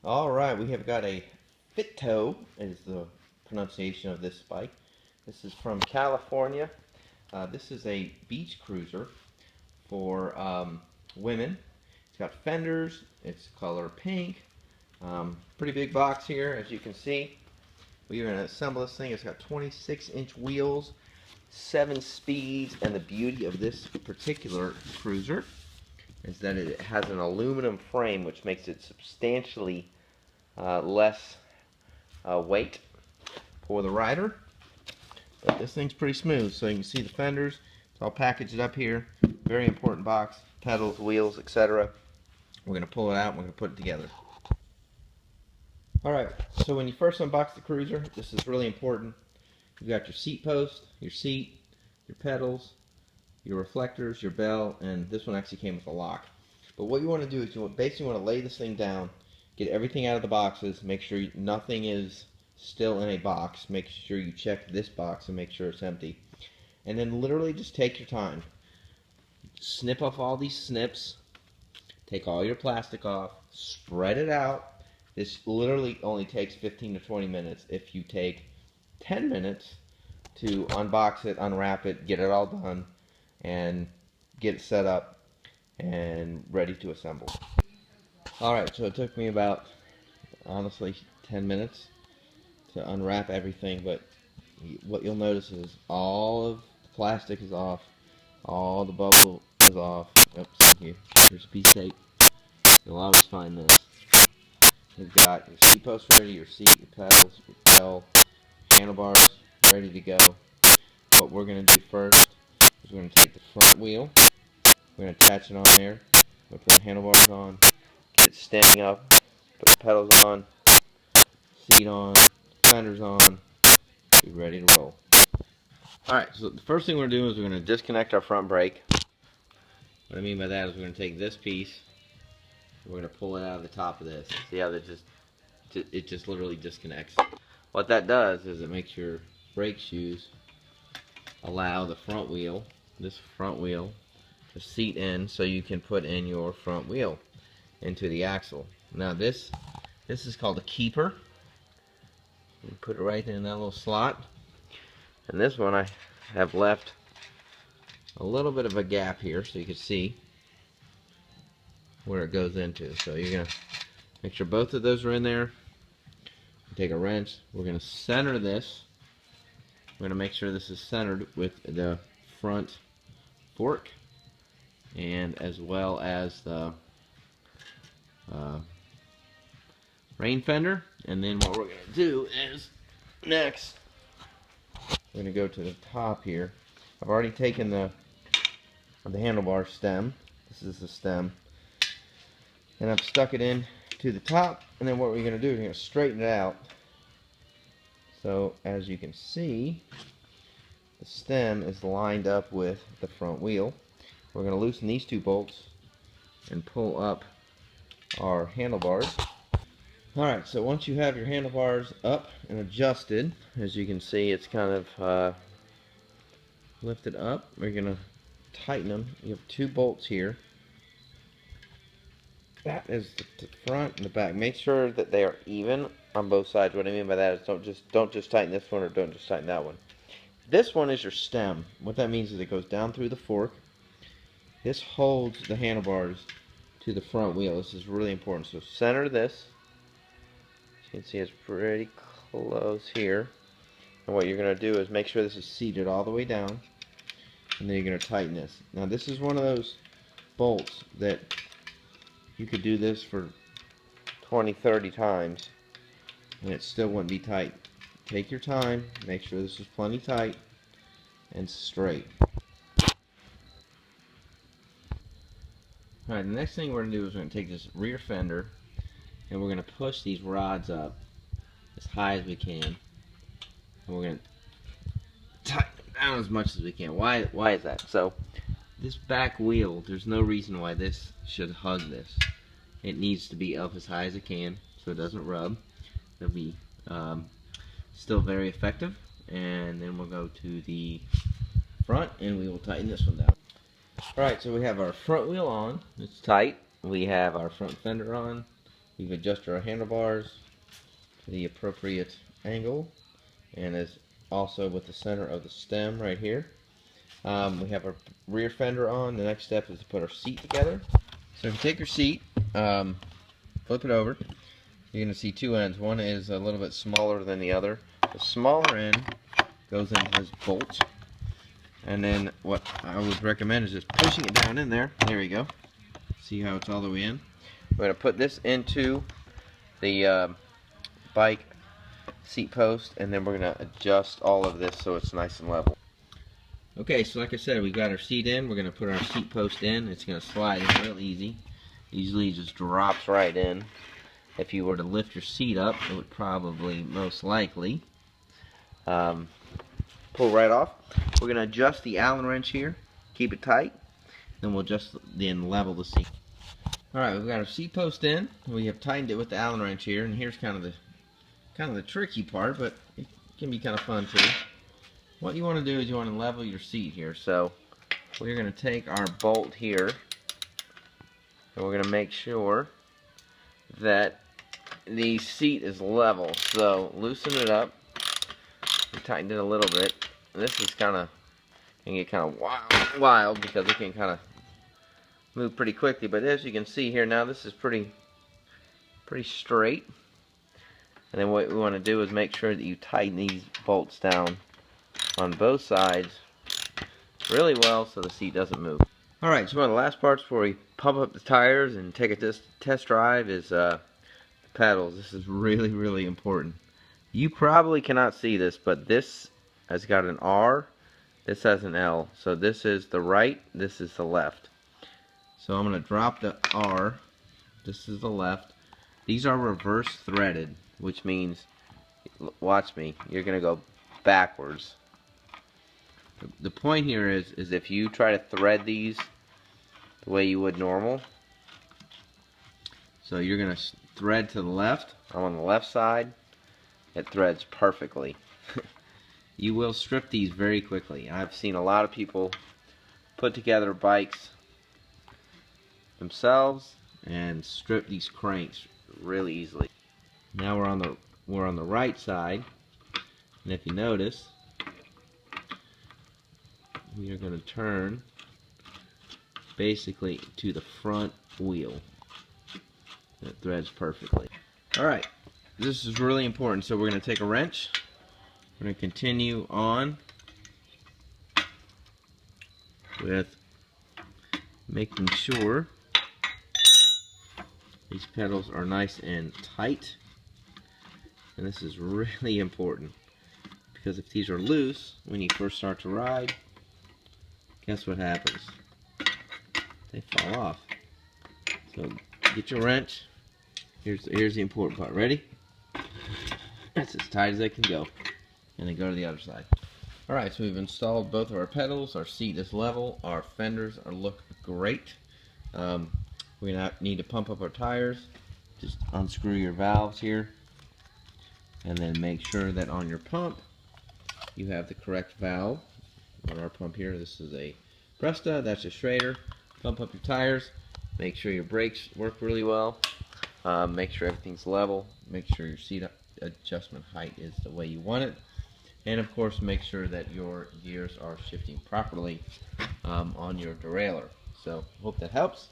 Alright, we have got a Fit-Toe, is the pronunciation of this bike. This is from California. This is a beach cruiser for women. It's got fenders, it's color pink. Pretty big box here, as you can see. We're going to assemble this thing. It's got 26-inch wheels, 7 speeds, and the beauty of this particular cruiser is that it has an aluminum frame, which makes it substantially less weight for the rider. But this thing's pretty smooth, so you can see the fenders. It's all packaged up here. Very important box. Pedals, wheels, etc. We're going to pull it out and we're going to put it together. Alright, so when you first unbox the cruiser, this is really important. You've got your seat post, your seat, your pedals, your reflectors, your bell, and this one actually came with a lock. But what you want to do is you basically want to lay this thing down, get everything out of the boxes, make sure nothing is still in a box, make sure you check this box and make sure it's empty. And then literally just take your time. Snip off all these snips, take all your plastic off, spread it out. This literally only takes 15 to 20 minutes. If you take 10 minutes to unbox it, unwrap it, get it all done, and get it set up and ready to assemble. Alright, so it took me about, honestly, 10 minutes to unwrap everything, but what you'll notice is all of the plastic is off, all the bubble is off. Oops, here's a piece of tape. You'll always find this. You've got your seat post ready, your seat, your pedals, your bell, handlebars ready to go. What we're going to do first is we're going to take the front wheel, we're going to attach it on there, we're going to put the handlebars on, get it standing up, put the pedals on, seat on, fenders on, be ready to roll. Alright, so the first thing we're going to do is we're going to disconnect our front brake. What I mean by that is we're going to take this piece, we're going to pull it out of the top of this. See how it just literally disconnects. What that does is it makes your brake shoes allow the front wheel, this front wheel, to seat in so you can put in your front wheel into the axle. Now this is called a keeper. You put it right in that little slot. And this one I have left a little bit of a gap here so you can see where it goes into. So you're going to make sure both of those are in there. Take a wrench. We're going to center this. We're going to make sure this is centered with the front fork and as well as the rain fender. And then what we're going to do is next we're going to go to the top here. I've already taken the handlebar stem. This is the stem. And I've stuck it in to the top, and then what we're going to do is we're going to straighten it out. So as you can see, the stem is lined up with the front wheel. We're going to loosen these two bolts and pull up our handlebars. Alright, so once you have your handlebars up and adjusted, as you can see it's kind of lifted up, we're going to tighten them. You have two bolts here. That is the front and the back. Make sure that they are even on both sides. What I mean by that is don't just tighten this one or don't just tighten that one. This one is your stem. What that means is it goes down through the fork. This holds the handlebars to the front wheel. This is really important. So center this. As you can see it's pretty close here. And what you're going to do is make sure this is seated all the way down. And then you're going to tighten this. Now this is one of those bolts that you could do this for 20, 30 times and it still wouldn't be tight. Take your time, make sure this is plenty tight and straight. Alright, the next thing we're going to do is we're going to take this rear fender and we're going to push these rods up as high as we can. And we're going to tighten them down as much as we can. Why is that? So this back wheel, there's no reason why this should hug this. It needs to be up as high as it can so it doesn't rub. It'll be still very effective. And then we'll go to the front and we will tighten this one down. Alright, so we have our front wheel on. It's tight. We have our front fender on. We've adjusted our handlebars to the appropriate angle, and as also with the center of the stem right here. We have our rear fender on. The next step is to put our seat together. So if you take your seat, flip it over, you're going to see two ends. One is a little bit smaller than the other. The smaller end goes into this bolt, and then what I would recommend is just pushing it down in there. There you go. See how it's all the way in? We're going to put this into the bike seat post, and then we're going to adjust all of this so it's nice and level. Okay, so like I said, we've got our seat in. We're going to put our seat post in. It's going to slide in real easy. Easily just drops right in. If you were to lift your seat up, it would probably most likely pull right off. We're going to adjust the Allen wrench here, keep it tight, then we'll just then level the seat. Alright, we've got our seat post in. We have tightened it with the Allen wrench here, and here's kind of the tricky part, but it can be kind of fun too. What you want to do is you want to level your seat here. So we're going to take our bolt here, and we're going to make sure that the seat is level. So loosen it up. We tightened it a little bit. This is kind of can get kind of wild because it can kind of move pretty quickly. But as you can see here now, this is pretty straight. And then what we want to do is make sure that you tighten these bolts down on both sides really well so the seat doesn't move. Alright, so one of the last parts before we pump up the tires and take a test drive is the pedals. This is really important. You probably cannot see this, but this has got an R, this has an L. So this is the right, this is the left. So I'm going to drop the R, this is the left. These are reverse threaded, which means, watch me, you're going to go backwards. The point here is if you try to thread these the way you would normal, so you're going to thread to the left. I'm on the left side. It threads perfectly. You will strip these very quickly. I've seen a lot of people put together bikes themselves and strip these cranks really easily. Now we're on the right side, and if you notice, we are going to turn basically to the front wheel. It threads perfectly. Alright, this is really important. So we're going to take a wrench. We're going to continue on with making sure these pedals are nice and tight. And this is really important, because if these are loose when you first start to ride, guess what happens? They fall off. So get your wrench. Here's the important part. Ready? That's as tight as they can go. And then go to the other side. Alright, so we've installed both of our pedals. Our seat is level. Our fenders look great. We're going to need to pump up our tires. Just unscrew your valves here. And then make sure that on your pump you have the correct valve. On our pump here, this is a Bresta, that's a Schrader. Pump up your tires. Make sure your brakes work really well. Make sure everything's level. Make sure your seat adjustment height is the way you want it. And of course, make sure that your gears are shifting properly on your derailleur. So, hope that helps.